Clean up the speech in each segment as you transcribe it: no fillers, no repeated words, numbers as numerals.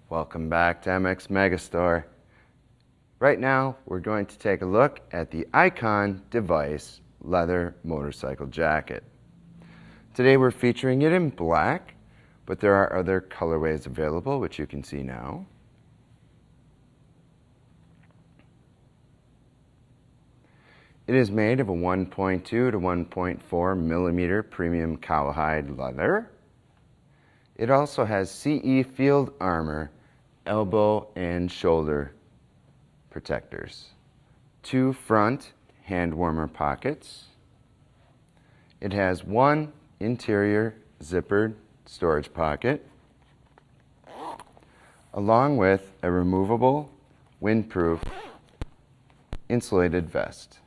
Welcome back to MxMegastore. Right now, we're going to take a look at the Icon Device Leather Motorcycle Jacket. Today we're featuring it in black, but there are other colorways available, which you can see now. It is made of a 1.2 to 1.4 millimeter premium cowhide leather. It also has CE field armor, elbow and shoulder protectors, 2 front hand warmer pockets. It has 1 interior zippered storage pocket, along with a removable, windproof, insulated vest.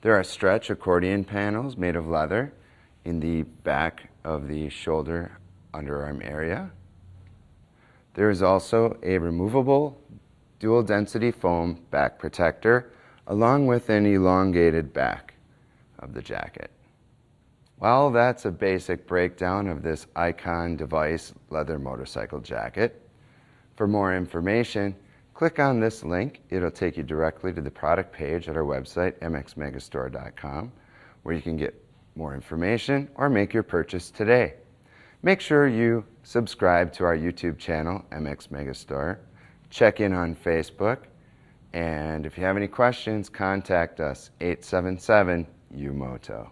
There are stretch accordion panels made of leather in the back of the shoulder underarm area. There is also a removable dual density foam back protector along with an elongated back of the jacket. Well, that's a basic breakdown of this Icon Device Leather Motorcycle Jacket. For more information, click on this link. It'll take you directly to the product page at our website, MxMegastore.com, where you can get more information or make your purchase today. Make sure you subscribe to our YouTube channel, MxMegastore. Check in on Facebook. And if you have any questions, contact us, 877-UMOTO.